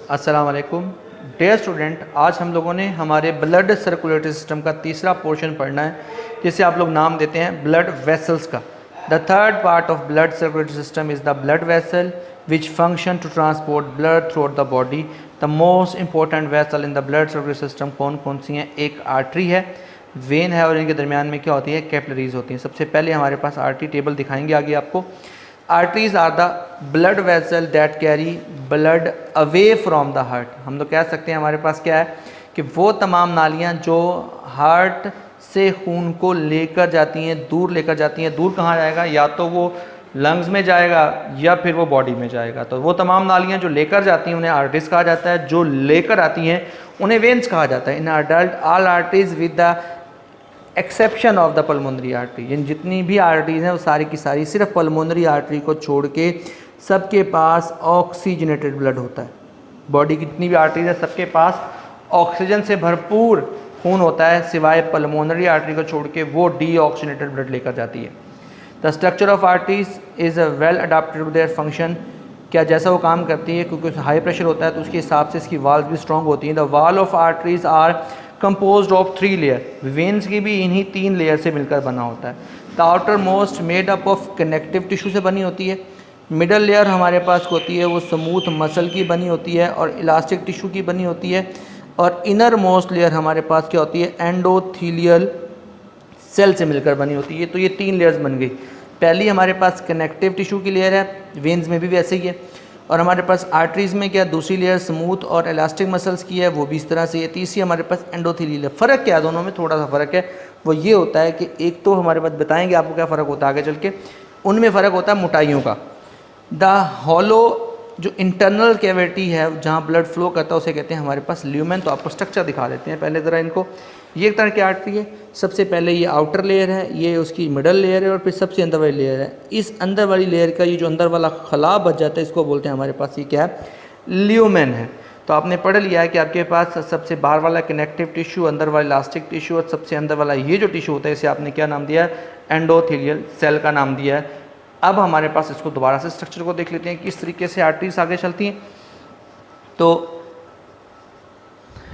अस्सलाम वालेकुम dear student, आज हम लोगों ने हमारे ब्लड सर्कुलेटरी सिस्टम का तीसरा पोर्शन पढ़ना है, जिसे आप लोग नाम देते हैं ब्लड वेसल्स का। The third part of blood circulatory system is the blood vessel which function to transport blood throughout the body. The most important vessel in the blood circulatory system कौन कौन सी हैं? एक artery है, when है, और इनके दरमियान में क्या होती है? कैपिलरीज होती हैं। सबसे पहले हमारे पास आर्टरी टेबल दिखाएंगे आगे आपको। Arteries are the blood vessel that carry blood away from the heart. हम लोग कह सकते हैं हमारे पास क्या है कि वो तमाम नालियाँ जो हार्ट से खून को लेकर जाती हैं, दूर लेकर जाती हैं। दूर कहाँ जाएगा? या तो वो लंग्स में जाएगा या फिर वो बॉडी में जाएगा। तो वो तमाम नालियाँ जो लेकर जाती हैं उन्हें आर्टरीज कहा जाता है, जो लेकर आती हैं उन्हें वेन्स कहा जाता है। In adult all arteries with the exception of the pulmonary artery, यानी जितनी भी आर्टरीज हैं वो सारी की सारी सिर्फ पल्मोनरी आर्टरी को छोड़ के सबके पास ऑक्सीजनेटेड ब्लड होता है। बॉडी की जितनी भी आर्टरीज है सबके पास ऑक्सीजन से भरपूर खून होता है, सिवाय पल्मोनरी आर्टरी को छोड़ के वो डीऑक्सीजनेटेड ब्लड लेकर जाती है। The structure of arteries is well adapted to their function. क्या जैसा वो काम करती है, क्योंकि हाई प्रेशर होता है तो उसके हिसाब से इसकी वाल्स भी स्ट्रॉन्ग होती हैं। The wall of arteries are composed of 3 layer. Veins की भी इन्हीं 3 लेयर से मिलकर बना होता है। The outer most made up of connective tissue से बनी होती है। मिडल लेयर हमारे पास होती है वो स्मूथ मसल की बनी होती है और इलास्टिक टिश्यू की बनी होती है। और इनर मोस्ट लेयर हमारे पास क्या होती है? एंडोथीलियल सेल से मिलकर बनी होती है। तो ये 3 लेयर्स बन गई। पहली हमारे पास कनेक्टिव टिश्यू की लेयर है, वेन्स में भी वैसे ही है। और हमारे पास आर्टरीज़ में क्या? दूसरी लेयर स्मूथ और इलास्टिक मसल्स की है, वो भी इस तरह से है। तीसरी हमारे पास एंडोथीलियल है। फ़र्क क्या है दोनों में? थोड़ा सा फ़र्क है, वो ये होता है कि एक तो हमारे पास बताएंगे आपको क्या फ़र्क होता है आगे चल के। उनमें फ़र्क होता है मोटाइयों का। द हॉलो जो इंटरनल कैविटी है जहाँ ब्लड फ्लो करता है उसे कहते हैं हमारे पास ल्यूमेन। तो आपको स्ट्रक्चर दिखा देते हैं पहले ज़रा इनको। ये एक तरह की आर्टरी है। सबसे पहले ये आउटर लेयर है, ये उसकी मिडल लेयर है, और फिर सबसे अंदर वाली लेयर है। इस अंदर वाली लेयर का ये जो अंदर वाला खला बच जाता है इसको बोलते हैं हमारे पास ये क्या है? ल्यूमेन है। तो आपने पढ़ लिया है कि आपके पास सबसे बाहर वाला कनेक्टिव टिश्यू, अंदर वाला इलास्टिक टिश्यू, और सबसे अंदर वाला ये जो टिश्यू होता है इसे आपने क्या नाम दिया है? एंडोथीलियल सेल का नाम दिया है। अब हमारे पास इसको दोबारा से स्ट्रक्चर को देख लेते हैं किस तरीके से आर्टरीज आगे चलती हैं। तो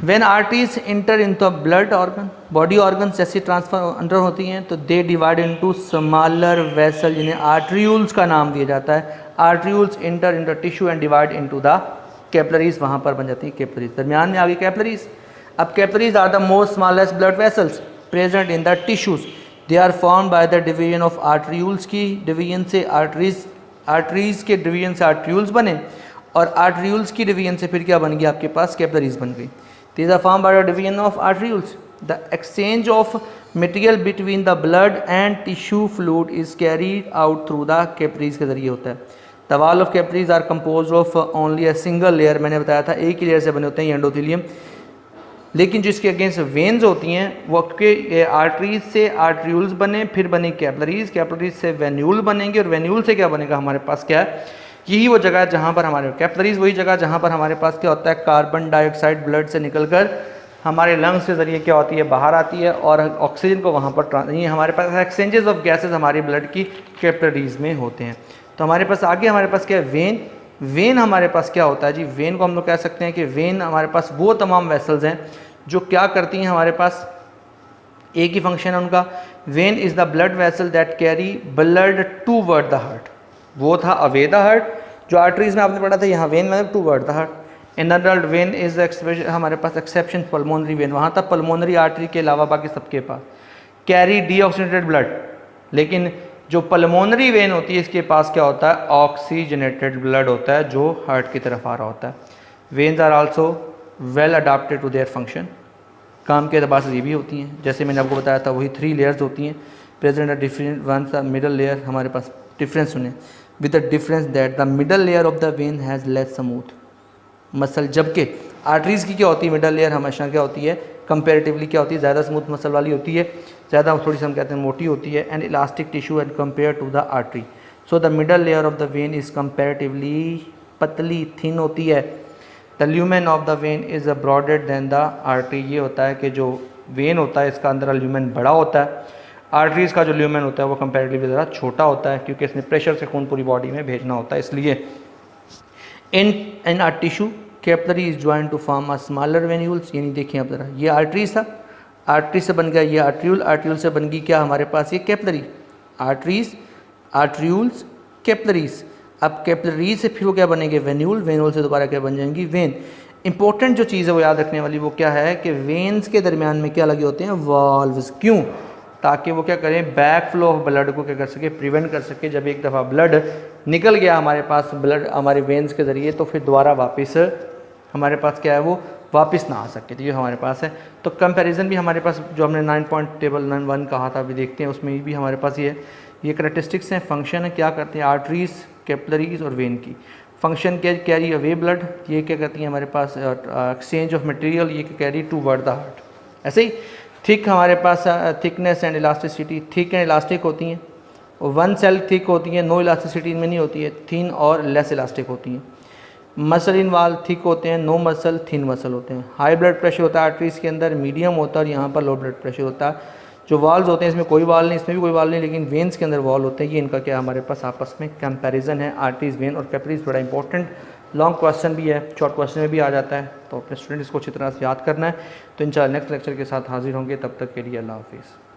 when arteries enter into a blood organ, body organ जैसे ट्रांसफर अंडर होती हैं तो they divide into smaller vessel, जिन्हें आर्ट्रियूल्स का नाम दिया जाता है। Arterioles enter into tissue and divide into the capillaries, वहाँ पर बन जाती है कैपिलरीज। दरमियान में आ गई कैपिलरीज। अब capillaries are the most smallest blood vessels present in the tissues. They are formed by the division of arterioles की डिवीजन से आर्टरीज के डिवीजन से आर्ट्रियूल्स बने, और आर्ट्रियूल्स की डिवीजन से फिर क्या बन गया? आपके पास कैपिलरीज बन गई। These are formed by the division of arterioles. The exchange of material between the blood and tissue fluid is carried out through the capillaries के जरिए होता है। The wall of capillaries are composed of only a single layer। मैंने बताया था एक ही layer से बने होते हैं एंडोथीलियम। लेकिन जिसके अगेंस्ट वेन्स होती हैं वो के आर्टरीज से आर्ट्रियूल्स बने, फिर बने कैपिलरीज, कैपिलरीज से वेन्यूल बनेंगे, और वेन्यूल से क्या बनेगा? हमारे पास क्या है? यही वो जगह है जहाँ पर हमारे कैपिलरीज, वही जगह जहाँ पर हमारे पास क्या होता है? कार्बन डाइऑक्साइड ब्लड से निकलकर हमारे लंग्स के ज़रिए क्या होती है? बाहर आती है, और ऑक्सीजन को वहाँ पर ये हमारे पास एक्सचेंजेस ऑफ गैसेस हमारी ब्लड की कैपिलरीज में होते हैं। तो हमारे पास आगे हमारे पास क्या है? वेन। वेन हमारे पास क्या होता है जी? वेन को हम लोग कह सकते हैं कि वेन हमारे पास वो तमाम वेसल्स हैं जो क्या करती हैं? हमारे पास एक ही फंक्शन है उनका। Vein is the blood vessel that carry blood to word the heart. वो था अवे द हार्ट, जो आर्टरीज में आपने पढ़ा था। यहाँ वेन मतलब to word the heart. In adult vein is हमारे पास एक्सेप्शन पल्मोनरी वेन। वहाँ तक पल्मोनरी आर्टरी के अलावा बाकी सबके पास कैरी डीऑक्सीजनेटेड ब्लड। लेकिन जो पल्मोनरी वेन होती है इसके पास क्या होता है? ऑक्सीजनेटेड ब्लड होता है जो हार्ट की तरफ आ रहा होता है। Veins are also well adapted to their function. काम के अतबार से ये भी होती हैं, जैसे मैंने आपको बताया था वही 3 लेयर्स होती हैं। Present different ones the middle layer हमारे पास डिफरेंस सुने with the difference that the middle layer of the vein has less smooth muscle. जबकि आर्टरीज की क्या होती है? मिडल लेयर हमेशा क्या होती है? कंपेरेटिवली क्या होती है? ज़्यादा स्मूथ मसल वाली होती है, ज़्यादा थोड़ी सी हम कहते हैं मोटी होती है। And elastic tissue and compare to the artery. So the middle layer of the vein is comparatively पतली, थिन होती है। The lumen of the vein is broaded than the artery. ये होता है कि जो वेन होता है इसका अंदर ल्यूमेन बड़ा होता है, आर्टरीज़ का जो ल्यूमेन होता है वो कंपैरेटिवली ज़रा छोटा होता है, क्योंकि इसमें प्रेशर से खून पूरी बॉडी में भेजना होता है, इसलिए in our tissue capillary is join to form a smaller venules. यानी देखिए आप ज़रा, ये आर्टरीज था, आर्टरी से बन गया ये आर्ट्रियूल, आर्ट्रियूल से बन गई क्या हमारे पास ये कैपिलरी, आर्टरीज, आर्ट्रियूल्स, कैपिलरीज। अब कैपिलरी से फिर वो क्या बनेंगे वेन्यूल, वेन्यूल से दोबारा क्या बन जाएंगी वेन। इंपॉर्टेंट जो चीज़ है वो याद रखने वाली वो क्या है कि वेन्स के दरमियान में क्या लगे होते हैं वाल्व्स। क्यों? ताकि वो क्या करें बैक फ्लो ऑफ ब्लड को क्या कर सके प्रिवेंट कर सके। जब एक दफ़ा ब्लड निकल गया हमारे पास ब्लड हमारे वेन्स के ज़रिए तो फिर दोबारा वापस हमारे पास क्या है वो वापस ना आ सके। तो ये हमारे पास है। तो कंपैरिजन भी हमारे पास जो हमने 9 पॉइंट टेबल 9.1 कहा था अभी देखते हैं, उसमें भी हमारे पास ये करैक्टरिस्टिक्स हैं, फंक्शन है, क्या करते हैं आर्टरीज, कैपिलरीज और वेन की। फंक्शन क्या कैरी अवे ब्लड, ये क्या करती है हमारे पास एक्सचेंज ऑफ मटेरियल, ये carry to word the heart. ऐसे ही थिक हमारे पास thickness and elasticity, thick and elastic होती हैं और वन सेल थिक होती है, नो इलास्टिसिटी इनमें नहीं होती है, थिन और लेस इलास्टिक होती हैं। मसल इन वाल थिक होते हैं, नो मसल थिन मसल होते हैं। हाई ब्लड प्रेशर होता है आर्टरीज के अंदर, मीडियम होता है और यहाँ पर लो ब्लड प्रेशर होता है। जो वाल्स होते हैं इसमें कोई वाल नहीं, इसमें भी कोई वाल नहीं, लेकिन वेन्स के अंदर वाल होते हैं। ये इनका क्या हमारे पास आपस में कंपैरिजन है, आर्टरीज, वेन और कैपिलरीज। बड़ा इंपॉर्टेंट लॉन्ग क्वेश्चन भी है, शॉर्ट क्वेश्चन में भी आ जाता है, तो अपने स्टूडेंट इसको अच्छी तरह से याद करना है। तो इंशाल्लाह नेक्स्ट लेक्चर के साथ हाजिर होंगे, तब तक के लिए अल्लाह हाफिज़।